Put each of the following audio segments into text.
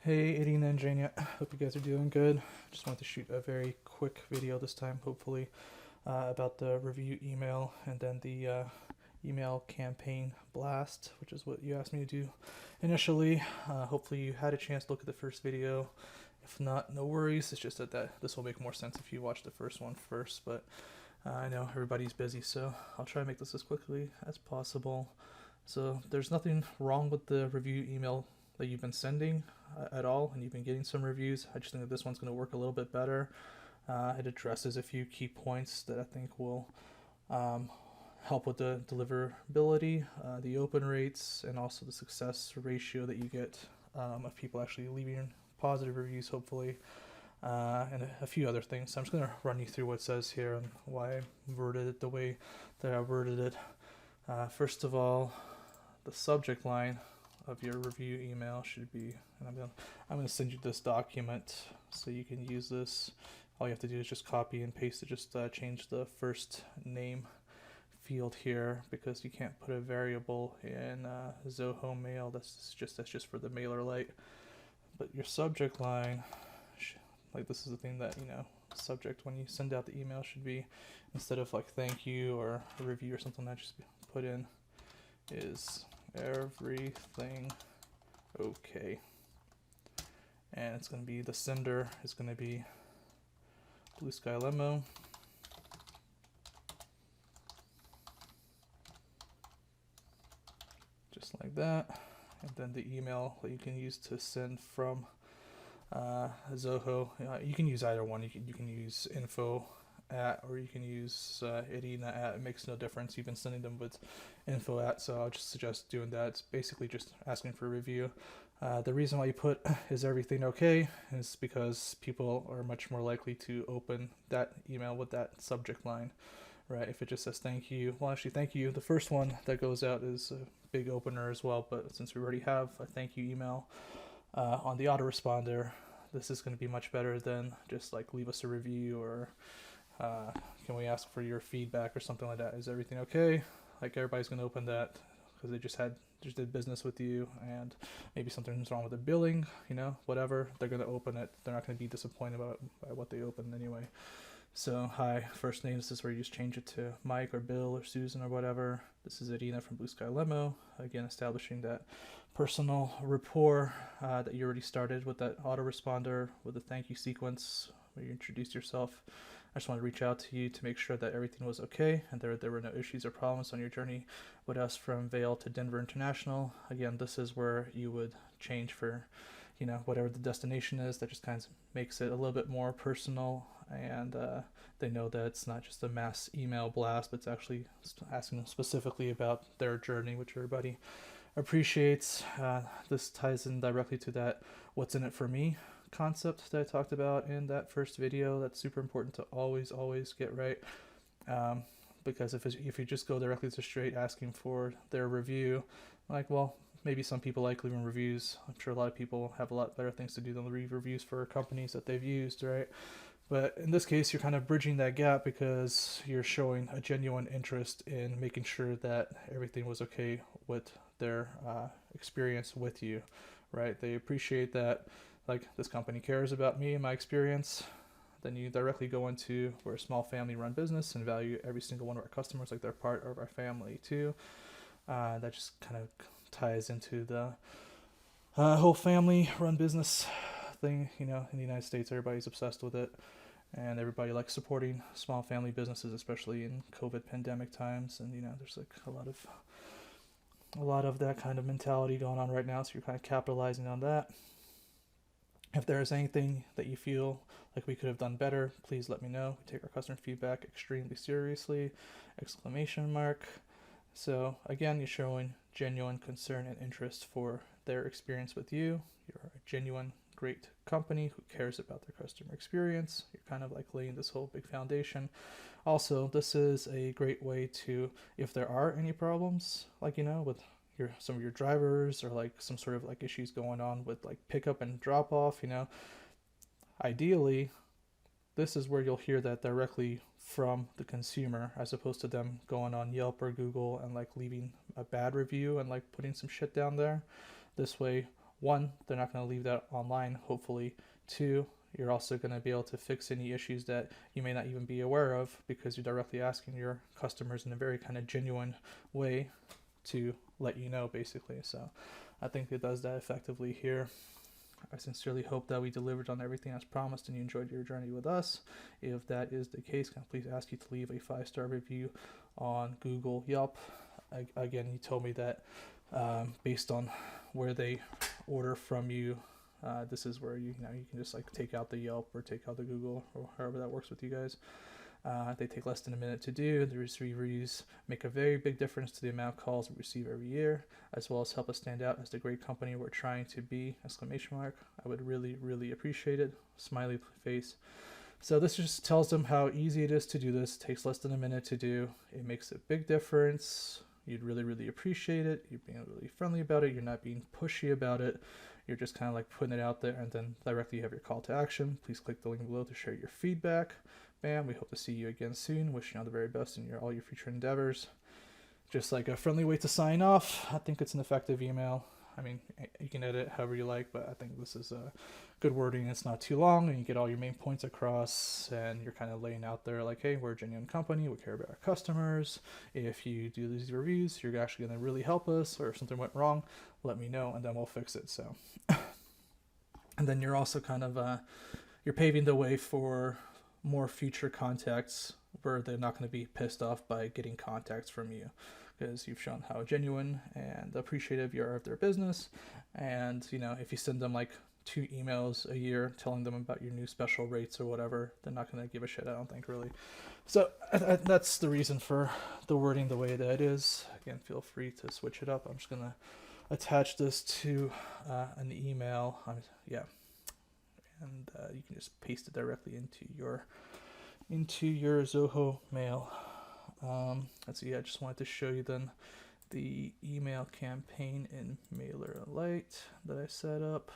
Hey, Irina and Jania. Hope you guys are doing good. Just wanted to shoot a very quick video this time, hopefully, about the review email and then the email campaign blast, which is what you asked me to do initially. Hopefully, you had a chance to look at the first video. If not, no worries. It's just that this will make more sense if you watch the first one first. But I know everybody's busy, so I'll try to make this as quickly as possible. So there's nothing wrong with the review email that you've been sending at all, and you've been getting some reviews. I just think that this one's going to work a little bit better. It addresses a few key points that I think will um, help with the deliverability, the open rates, and also the success ratio that you get of people actually leaving positive reviews, hopefully, and a few other things. So I'm just going to run you through what it says here and why I worded it the way that I worded it. First of all, the subject line of your review email should be, and I'm gonna send you this document so you can use this. All you have to do is just copy and paste it. Just change the first name field here because you can't put a variable in Zoho Mail. That's just for the MailerLite. But your subject line, like this is the thing that subject when you send out the email should be, instead of like thank you or a review or something, that just put in is everything okay. And it's going to be, the sender is going to be Blue Sky Limo. Just like that. And then the email that you can use to send from Zoho, you can use either one. You can use info at, or you can use Irina at. It makes no difference. You've been sending them with info at, so I'll just suggest doing that. It's basically just asking for a review. The reason why you put is everything okay is because people are much more likely to open that email with that subject line, right? If it just says thank you, well, actually, thank you, the first one that goes out is a big opener as well, but since we already have a thank you email on the autoresponder, this is going to be much better than just like leave us a review or can we ask for your feedback or something like that. Is everything okay? Like everybody's going to open that because they just did business with you, and maybe something's wrong with the billing, whatever. They're going to open it. They're not going to be disappointed by what they open anyway. So, hi, first name, this is where you just change it to Mike or Bill or Susan or whatever. This is Irina from Blue Sky Limo. Again, establishing that personal rapport that you already started with that autoresponder with the thank you sequence where you introduce yourself. I just wanted to reach out to you to make sure that everything was okay and there were no issues or problems on your journey with us from Vail to Denver International. Again, this is where you would change for, whatever the destination is. That just kind of makes it a little bit more personal, and they know that it's not just a mass email blast, but it's actually asking them specifically about their journey, which everybody appreciates. This ties in directly to that what's in it for me concept that I talked about in that first video. That's super important to always get right, because if you just go directly to straight asking for their review, like, well, maybe some people like leaving reviews. I'm sure a lot of people have a lot better things to do than leave reviews for companies that they've used, right? But in this case, you're kind of bridging that gap because you're showing a genuine interest in making sure that everything was okay with their experience with you, right? They appreciate that, like, this company cares about me and my experience. Then you directly go into, we're a small family run business and value every single one of our customers like they're part of our family too. That just kind of ties into the whole family run business thing. In the United States, everybody's obsessed with it, and everybody likes supporting small family businesses, especially in COVID pandemic times. And there's like a lot of that kind of mentality going on right now, so you're kind of capitalizing on that. If there is anything that you feel like we could have done better, please let me know. We take our customer feedback extremely seriously! Exclamation mark. So again, you're showing genuine concern and interest for their experience with you. You're a genuine, great company who cares about their customer experience. You're kind of like laying this whole big foundation. Also, this is a great way to, if there are any problems, like, with some of your drivers, or like some sort of like issues going on with like pickup and drop off, ideally this is where you'll hear that directly from the consumer, as opposed to them going on Yelp or Google and like leaving a bad review and like putting some shit down there. This way, one, they're not going to leave that online, hopefully. Two, you're also going to be able to fix any issues that you may not even be aware of, because you're directly asking your customers in a very kind of genuine way to let you know, basically. So I think it does that effectively here. I sincerely hope that we delivered on everything as promised and you enjoyed your journey with us. If that is the case, can I please ask you to leave a 5-star review on Google, Yelp. Again, you told me that based on where they order from you, this is where you can just like take out the Yelp or take out the Google, or however that works with you guys. They take less than a minute to do. The reviews make a very big difference to the amount of calls we receive every year, as well as help us stand out as the great company we're trying to be! Exclamation mark. I would really, really appreciate it. Smiley face. So this just tells them how easy it is to do this. It takes less than a minute to do. It makes a big difference. You'd really, really appreciate it. You're being really friendly about it. You're not being pushy about it. You're just kind of like putting it out there, and then directly you have your call to action. Please click the link below to share your feedback. Bam, we hope to see you again soon. Wishing you all the very best in all your future endeavors. Just like a friendly way to sign off. I think it's an effective email. I mean, you can edit however you like, but I think this is a good wording. It's not too long, and you get all your main points across, and you're kind of laying out there like, hey, we're a genuine company. We care about our customers. If you do these reviews, you're actually going to really help us, or if something went wrong, let me know, and then we'll fix it. So, and then you're also kind of, you're paving the way for more future contacts where they're not going to be pissed off by getting contacts from you, because you've shown how genuine and appreciative you are of their business. And if you send them like 2 emails a year telling them about your new special rates or whatever, they're not going to give a shit, I don't think, really. So that's the reason for the wording the way that it is. Again, feel free to switch it up. I'm just going to attach this to an email. And you can just paste it directly into your Zoho mail. Let's see. I just wanted to show you then the email campaign in MailerLite that I set up.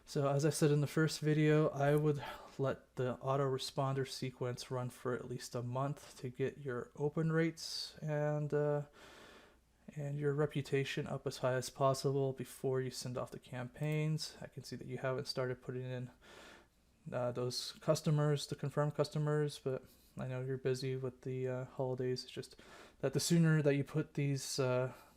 So as I said in the first video, I would let the autoresponder sequence run for at least a month to get your open rates and your reputation up as high as possible before you send off the campaigns. I can see that you haven't started putting in those customers, the confirmed customers, but I know you're busy with the holidays. It's just that the sooner that you put these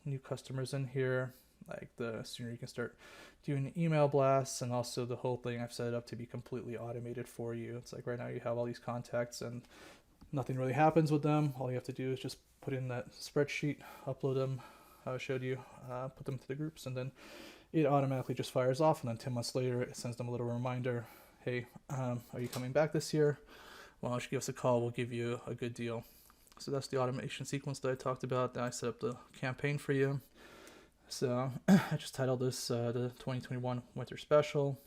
new customers in here, like the sooner you can start doing email blasts, and also the whole thing I've set it up to be completely automated for you. It's like right now you have all these contacts and nothing really happens with them. All you have to do is just put in that spreadsheet, upload them, how I showed you, put them to the groups, and then it automatically just fires off. And then 10 months later, it sends them a little reminder, hey, are you coming back this year? Why don't you give us a call? We'll give you a good deal. So that's the automation sequence that I talked about. Then I set up the campaign for you. So I just titled this the 2021 Winter Special.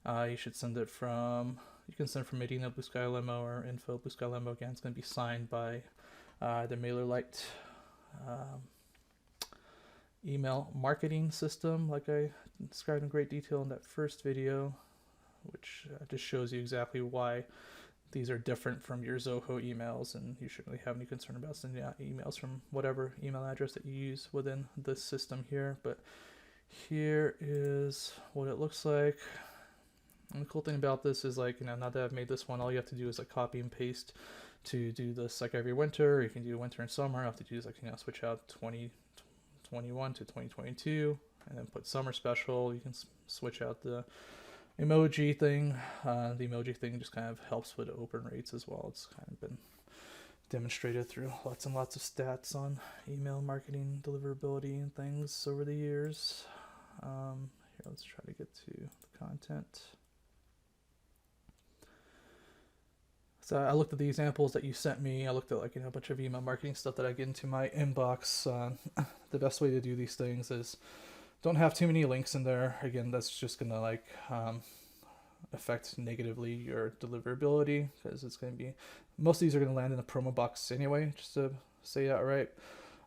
You should send it from, you can send from Medina Blue Sky Limo or Info Blue Sky Limo. Again, it's going to be signed by the MailerLite email marketing system, like I described in great detail in that first video, which just shows you exactly why these are different from your Zoho emails, and you shouldn't really have any concern about sending out emails from whatever email address that you use within this system here. But here is what it looks like. And the cool thing about this is, like, now that I've made this one, all you have to do is like copy and paste to do this like every winter. You can do winter and summer. All you have to do is like, switch out 2021 to 2022 and then put summer special. You can switch out the emoji thing. The emoji thing just kind of helps with open rates as well. It's kind of been demonstrated through lots and lots of stats on email marketing deliverability and things over the years. Here, let's try to get to the content. So I looked at the examples that you sent me. I looked at a bunch of email marketing stuff that I get into my inbox. The best way to do these things is don't have too many links in there. Again, that's just gonna affect negatively your deliverability, because it's gonna be, most of these are gonna land in the promo box anyway, just to say that right.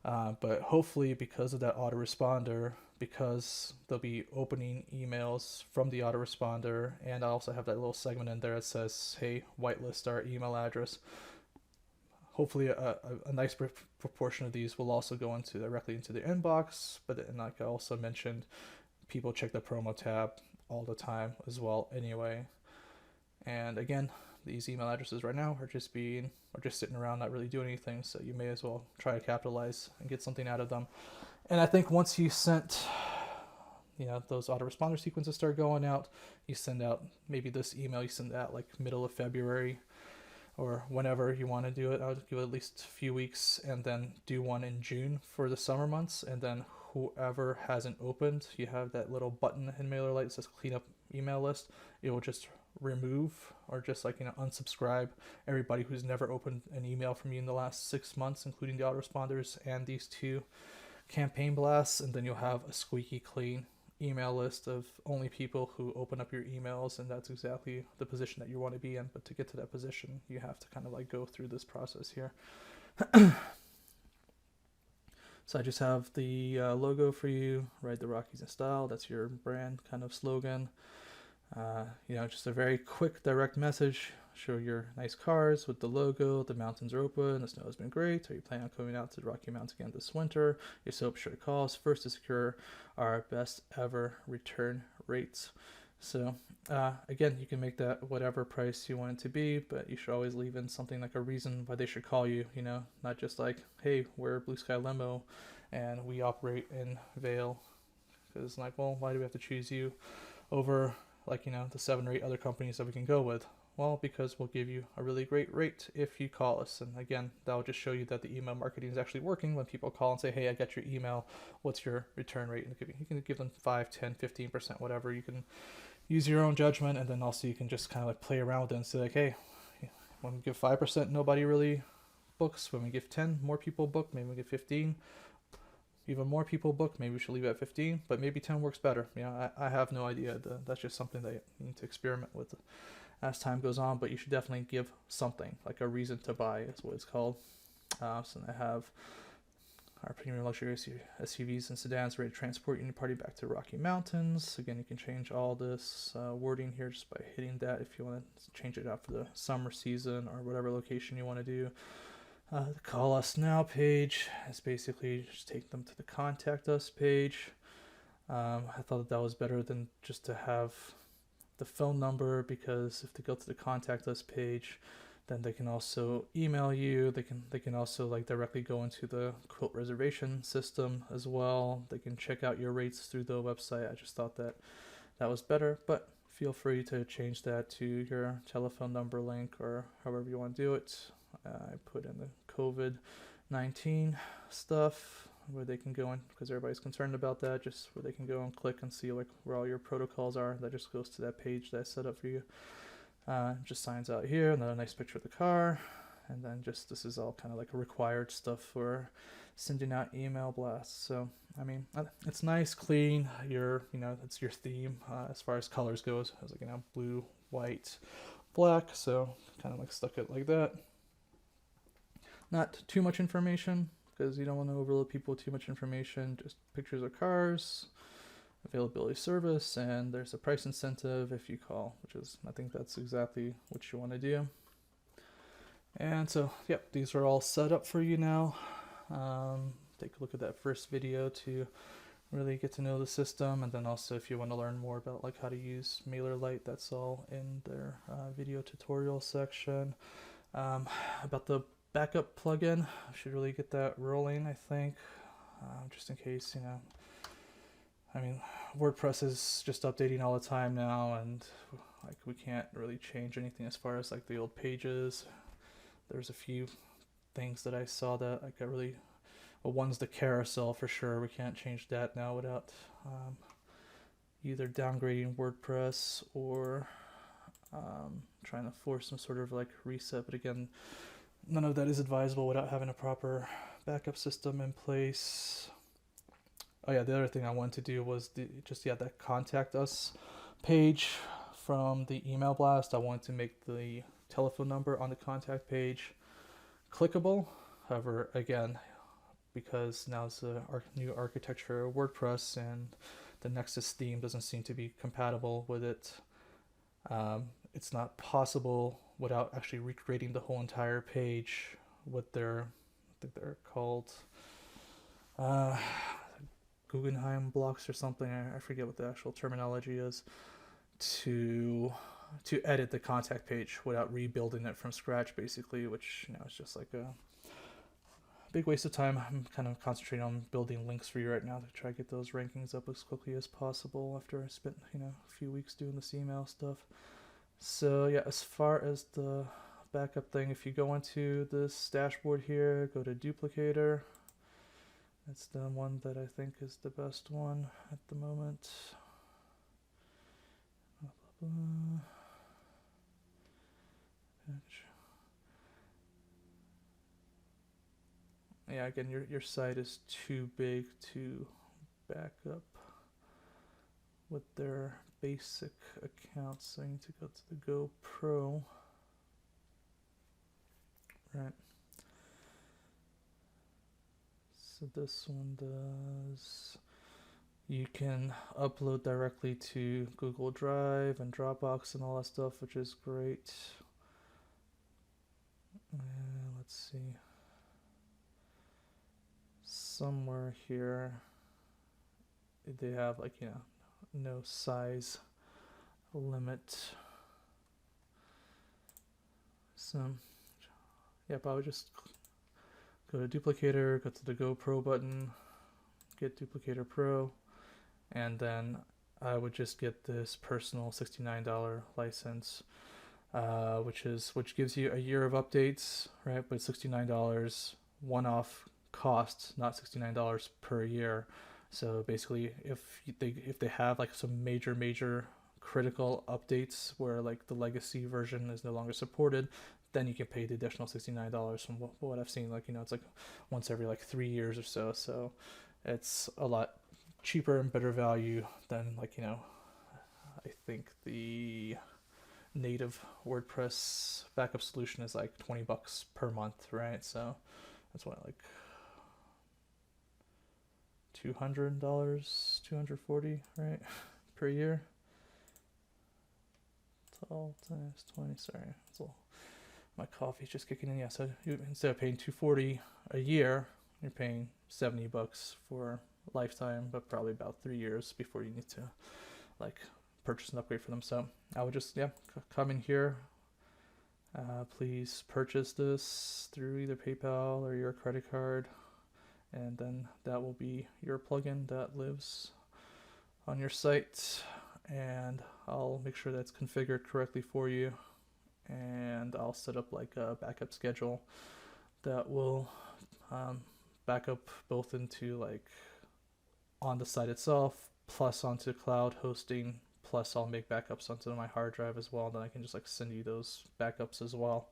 But hopefully, because of that autoresponder, because they'll be opening emails from the autoresponder, and I also have that little segment in there that says, hey, whitelist our email address. Hopefully a nice proportion of these will also go directly into the inbox. But then, like I also mentioned, people check the promo tab all the time as well anyway. And again, these email addresses right now are just sitting around not really doing anything, so you may as well try to capitalize and get something out of them. And I think once you sent, those autoresponder sequences start going out, you send out maybe this email, you send out like middle of February or whenever you want to do it. I would give it at least a few weeks, and then do one in June for the summer months. And then whoever hasn't opened, you have that little button in MailerLite that says clean up email list. It will just remove or just unsubscribe everybody who's never opened an email from you in the last 6 months, including the autoresponders and these 2 campaign blasts. And then you'll have a squeaky clean email list of only people who open up your emails, and that's exactly the position that you want to be in. But to get to that position, you have to kind of go through this process here. So I just have the logo for you, Ride the Rockies in Style. That's your brand kind of slogan. Just a very quick, direct message. Show your nice cars with the logo. The mountains are open. The snow has been great. Are you planning on coming out to the Rocky Mountains again this winter? If so, be sure to call us first to secure our best ever return rates. So again, you can make that whatever price you want it to be, but you should always leave in something like a reason why they should call you. Not just like, hey, we're Blue Sky Limo and we operate in Vail. Because well, why do we have to choose you over the 7 or 8 other companies that we can go with? Well, because we'll give you a really great rate if you call us. And again, that will just show you that the email marketing is actually working when people call and say, hey, I got your email. What's your return rate? And you can give them 5, 10, 15%, whatever. You can use your own judgment. And then also you can just kind of play around with it and say like, hey, when we give 5%, nobody really books. When we give 10, more people book. Maybe we give 15. Even more people book, maybe we should leave it at 15, but maybe 10 works better. I have no idea. That's just something that you need to experiment with as time goes on, but you should definitely give something, like a reason to buy is what it's called. So I have our premium luxury SUVs and sedans ready to transport you and your party back to the Rocky Mountains. Again, you can change all this wording here just by hitting that if you want to change it out for the summer season or whatever location you want to do. The Call Us Now page is basically just take them to the Contact Us page. I thought that was better than just to have the phone number, because if they go to the Contact Us page, then they can also email you. They can also directly go into the quote reservation system as well. They can check out your rates through the website. I just thought that was better, but feel free to change that to your telephone number link or however you want to do it. I put in the COVID-19 stuff where they can go in, because everybody's concerned about that, just where they can go and click and see where all your protocols are. That just goes to that page that I set up for you. Just signs out here, and then a nice picture of the car, and then just this is all kind of required stuff for sending out email blasts. So it's nice, clean. It's your theme as far as colors goes. It's blue, white, black. So kind of stuck it like that. Not too much information, because you don't want to overload people with too much information. Just pictures of cars, availability service, and there's a price incentive if you call, I think that's exactly what you want to do. And so, yep, these are all set up for you now. Take a look at that first video to really get to know the system, and then also if you want to learn more about how to use MailerLite, that's all in their video tutorial section. About the backup plugin, I should really get that rolling, I think, just in case, WordPress is just updating all the time now, and we can't really change anything as far as the old pages. There's a few things that I saw that one's the carousel for sure. We can't change that now without either downgrading WordPress or trying to force some sort of reset, but again, none of that is advisable without having a proper backup system in place. Oh yeah, the other thing I wanted to do was that Contact Us page from the email blast. I wanted to make the telephone number on the contact page clickable. However, again, because now it's a new architecture of WordPress and the Nexus theme doesn't seem to be compatible with it, it's not possible without actually recreating the whole entire page with I think they're called Guggenheim blocks or something. I forget what the actual terminology is, to edit the contact page without rebuilding it from scratch, basically, which is just like a big waste of time. I'm kind of concentrating on building links for you right now to try to get those rankings up as quickly as possible after I spent a few weeks doing this email stuff. So yeah, as far as the backup thing, if you go into this dashboard here, go to duplicator. That's the one that I think is the best one at the moment. Yeah, again, your site is too big to back up with their basic accounts, so you need to go to the Go Pro. Right. So this one does, you can upload directly to Google Drive and Dropbox and all that stuff, which is great. Let's see. Somewhere here they have no size limit. So yeah, but I would just go to Duplicator, go to the Go Pro button, get Duplicator Pro, and then I would just get this personal $69 license, which gives you a year of updates, right? But $69 one-off cost, not $69 per year. So basically, if they have like some major critical updates where like the legacy version is no longer supported, then you can pay the additional $69. From what I've seen, it's like once every like 3 years or so. So it's a lot cheaper and better value than I think the native WordPress backup solution is like $20 per month, right? So that's what, like $200, $240, right, per year. 12 times 20. Sorry, it's all, my coffee's just kicking in. Yeah, so instead of paying $240 a year, you're paying $70 for lifetime, but probably about 3 years before you need to like purchase an upgrade for them. So I would just come in here. Please purchase this through either PayPal or your credit card, and then that will be your plugin that lives on your site, and I'll make sure that's configured correctly for you, and I'll set up like a backup schedule that will back up both into like on the site itself plus onto cloud hosting, plus I'll make backups onto my hard drive as well. Then I can just like send you those backups as well.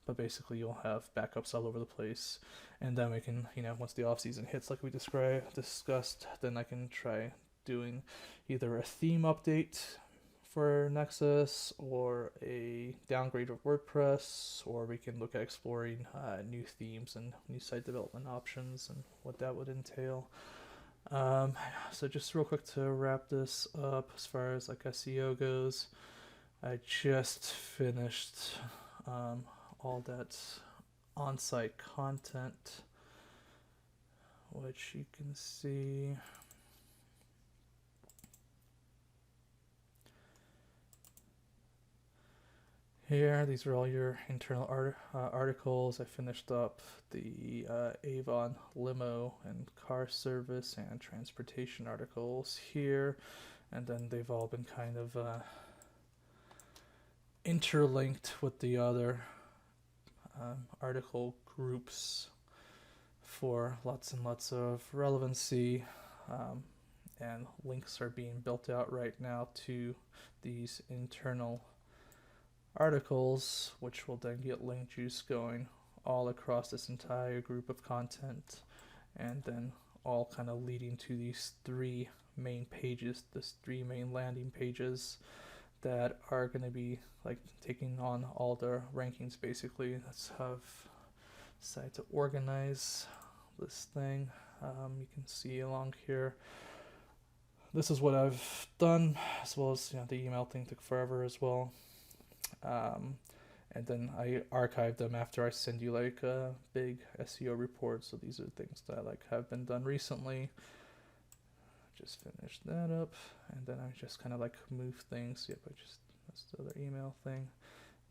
But basically you'll have backups all over the place, and then we can, once the off season hits like we discussed, then I can try doing either a theme update for Nexus or a downgrade of WordPress, or we can look at exploring new themes and new site development options and what that would entail. So just real quick to wrap this up, as far as like SEO goes, I just finished all that on-site content, which you can see here. These are all your internal articles. I finished up the Avon limo and car service and transportation articles here, and then they've all been kind of interlinked with the other article groups for lots and lots of relevancy, and links are being built out right now to these internal articles, which will then get link juice going all across this entire group of content, and then all kind of leading to these 3 main pages, this 3 main landing pages that are going to be like taking on all the rankings. Basically, let's have decided to organize this thing. You can see along here, this is what I've done, as well as the email thing took forever as well. And then I archive them after I send you like a big SEO report. So these are things that like have been done recently. just finished that up, and then I just kind of like move things. Yep, that's the other email thing.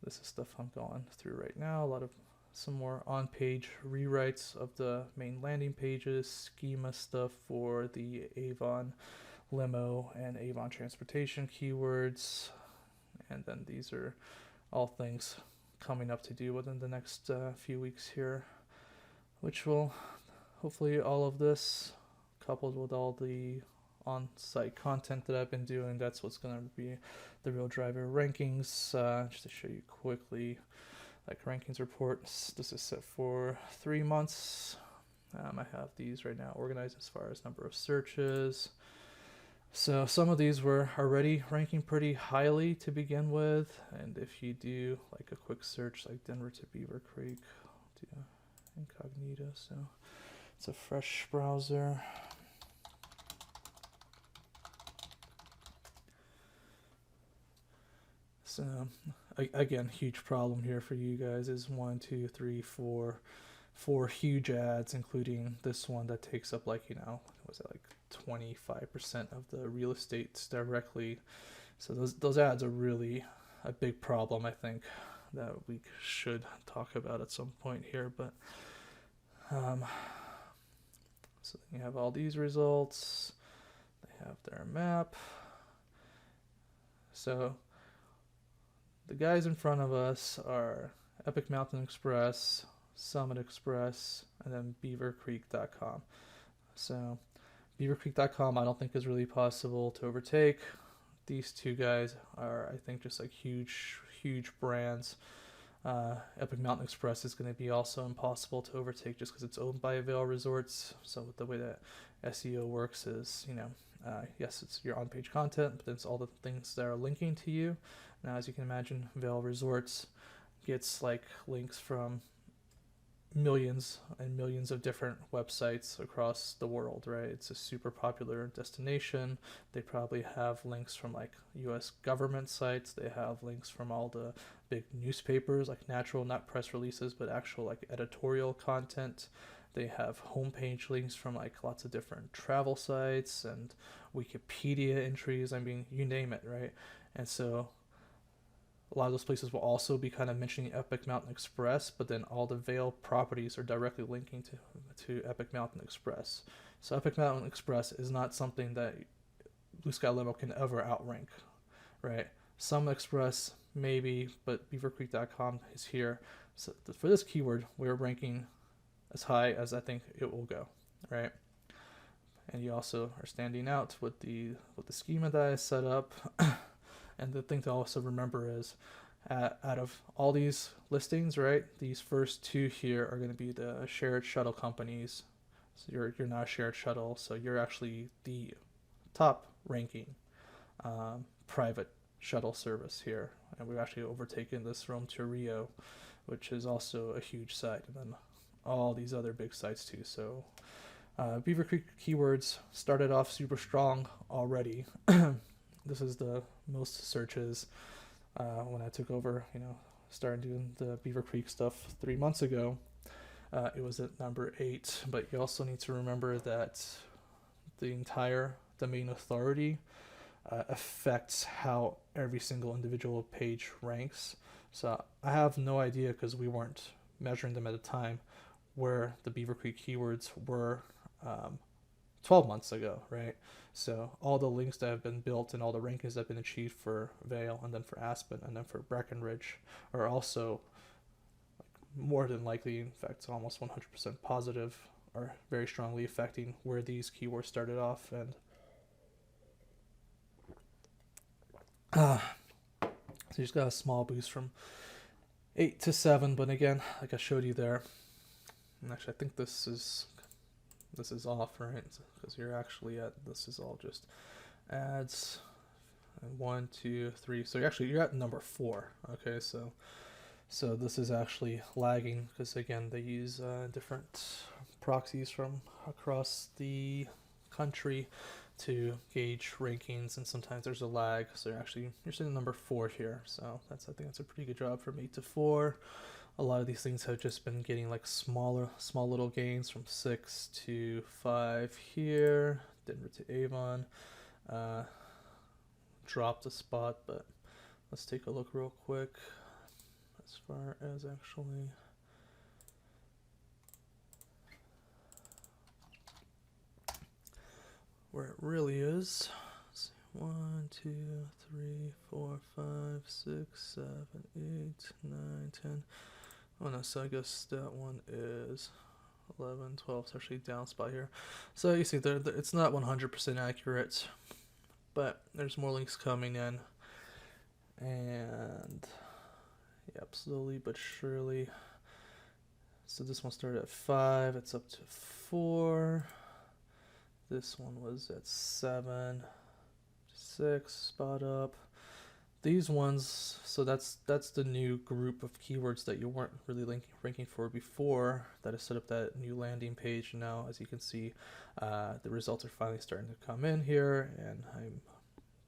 This is stuff I'm going through right now. Some more on-page rewrites of the main landing pages, schema stuff for the Avon limo and Avon transportation keywords, and then these are all things coming up to do within the next few weeks here, which will hopefully all of this coupled with all the on-site content that I've been doing, that's what's going to be the real driver. Rankings, just to show you quickly, like rankings reports, this is set for 3 months. I have these right now organized as far as number of searches. So some of these were already ranking pretty highly to begin with, and if you do like a quick search like Denver to Beaver Creek, I'll do incognito, so it's a fresh browser. So again, huge problem here for you guys is 1, 2, 3, 4 huge ads, including this one that takes up like, was it like 25% of the real estate directly. So those ads are really a big problem, I think, that we should talk about at some point here. But so you have all these results, they have their map. So the guys in front of us are Epic Mountain Express, Summit Express, and then beavercreek.com. So beavercreek.com I don't think is really possible to overtake. These two guys are, I think, just like huge brands. Epic Mountain Express is going to be also impossible to overtake just because it's owned by Vail Resorts. So the way that SEO works is, yes, it's your on-page content, but it's all the things that are linking to you. Now, as you can imagine, Vail Resorts gets like links from millions and millions of different websites across the world, right? It's a super popular destination. They probably have links from like US government sites. They have links from all the big newspapers, like not press releases, but actual like editorial content. They have homepage links from like lots of different travel sites and Wikipedia entries. I mean, you name it, right? And so a lot of those places will also be kind of mentioning Epic Mountain Express, but then all the Vail properties are directly linking to Epic Mountain Express. So Epic Mountain Express is not something that Blue Sky Limo can ever outrank, right? Summit Express maybe, but beavercreek.com is here. So for this keyword, we're ranking as high as I think it will go, right? And you also are standing out with the schema that I set up. And the thing to also remember is, out of all these listings, right, these first two here are going to be the shared shuttle companies. So you're not a shared shuttle, so you're actually the top ranking private shuttle service here. And we've actually overtaken this Rome to Rio, which is also a huge site, and then all these other big sites too. So Beaver Creek keywords started off super strong already. This is the most searches when I took over, started doing the Beaver Creek stuff 3 months ago. It was at number 8, but you also need to remember that the entire domain authority affects how every single individual page ranks. So I have no idea, because we weren't measuring them at the time, where the Beaver Creek keywords were 12 months ago, right? So all the links that have been built and all the rankings that have been achieved for Vail and then for Aspen and then for Breckenridge are also more than likely, in fact, almost 100% positive, are very strongly affecting where these keywords started off. And so you just got a small boost from 8 to 7, but again, like I showed you there, and actually I think this is off, right? Because you're actually this is all just ads. And 1, 2, 3. So you're at number 4. Okay, so this is actually lagging because again they use different proxies from across the country to gauge rankings, and sometimes there's a lag. So you're sitting number 4 here. So I think that's a pretty good job from 8 to 4. A lot of these things have just been getting like small little gains from 6 to 5 here, Denver to Avon. Dropped a spot, but let's take a look real quick as far as actually where it really is. Let's see. 1, 2, 3, 4, 5, 6, 7, 8, 9, 10. Oh no, so I guess that one is 11, 12. It's actually down spot here. So you see, it's not 100% accurate, but there's more links coming in. And yep, slowly but surely. So this one started at 5, it's up to 4. This one was at 7, 6, spot up. These ones, so that's the new group of keywords that you weren't really ranking for before, that has set up that new landing page. Now, as you can see, the results are finally starting to come in here, and I'm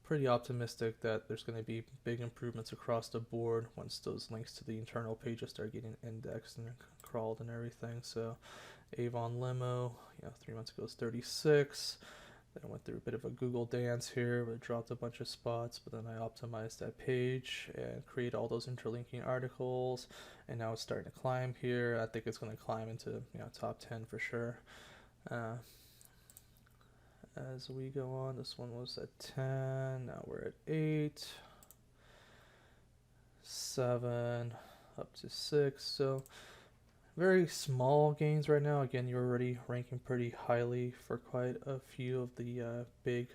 pretty optimistic that there's going to be big improvements across the board once those links to the internal pages start getting indexed and crawled and everything. So Avon Limo, 3 months ago was 36. Then I went through a bit of a Google dance here, where it dropped a bunch of spots, but then I optimized that page and created all those interlinking articles, and now it's starting to climb here. I think it's going to climb into top 10 for sure. As we go on, this one was at 10, now we're at 8, 7, up to 6. So very small gains right now. Again, you're already ranking pretty highly for quite a few of the big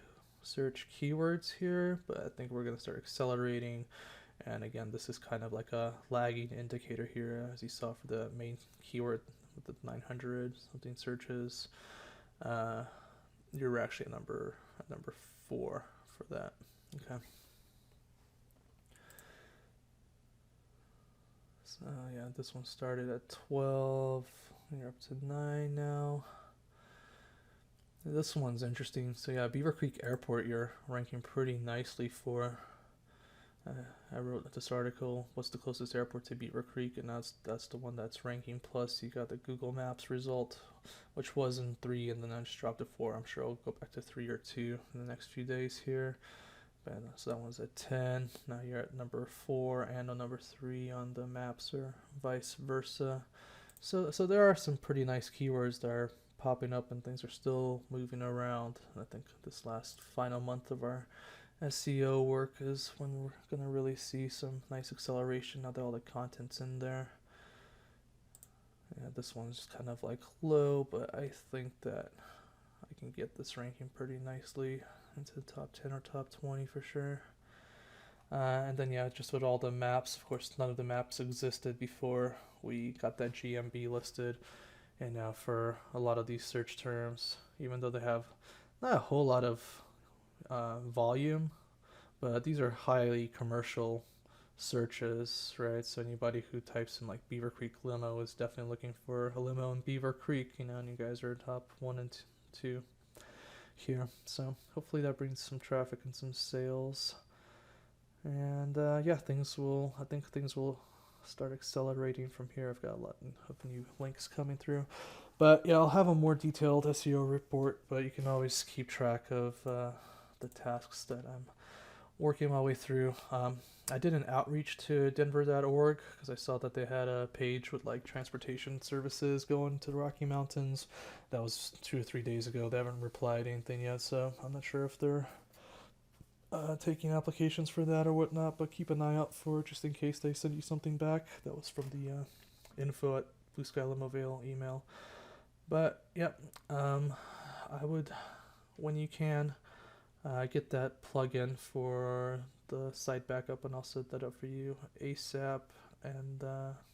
search keywords here, but I think we're going to start accelerating. And again, this is kind of like a lagging indicator here, as you saw for the main keyword with the 900 something searches. You're actually number 4 for that. Okay. So yeah, this one started at 12. You're up to 9 now. This one's interesting. So yeah, Beaver Creek Airport you're ranking pretty nicely for. I wrote this article, what's the closest airport to Beaver Creek, and that's the one that's ranking. Plus you got the Google Maps result, which was in 3, and then I just dropped to 4. I'm sure I'll go back to 3 or 2 in the next few days here. But, so that one's at 10. Now you're at number 4 and on number 3 on the maps, or vice versa. So there are some pretty nice keywords that are popping up, and things are still moving around. And I think this last final month of our SEO work is when we're going to really see some nice acceleration now that all the content's in there. Yeah, this one's kind of like low, but I think that I can get this ranking pretty nicely into the top 10 or top 20 for sure. And then yeah, just with all the maps, of course none of the maps existed before we got that GMB listed. And now for a lot of these search terms, even though they have not a whole lot of volume, but these are highly commercial searches, right? So anybody who types in like Beaver Creek limo is definitely looking for a limo in Beaver Creek, and you guys are top 1 and 2 here. So hopefully that brings some traffic and some sales. And yeah, I think things will start accelerating from here. I've got a lot of new links coming through. But yeah, I'll have a more detailed SEO report, but you can always keep track of the tasks that I'm working my way through. I did an outreach to denver.org because I saw that they had a page with like transportation services going to the Rocky Mountains. That was 2 or 3 days ago. They haven't replied anything yet, so I'm not sure if they're taking applications for that or whatnot, but keep an eye out for it just in case they send you something back. That was from the info at Blue Sky Limovale email. But yep, I would, when you can, get that plugin for the site backup, and I'll set that up for you ASAP. And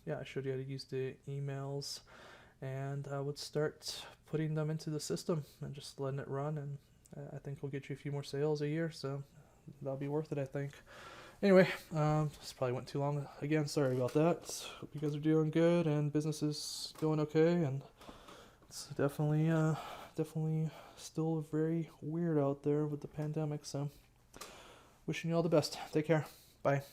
yeah, I showed you how to use the emails, and I would start putting them into the system and just letting it run, and I think we'll get you a few more sales a year, so that'll be worth it, I think. Anyway, this probably went too long again, sorry about that. Hope you guys are doing good and business is going okay, and it's definitely still very weird out there with the pandemic, so wishing you all the best. Take care. Bye.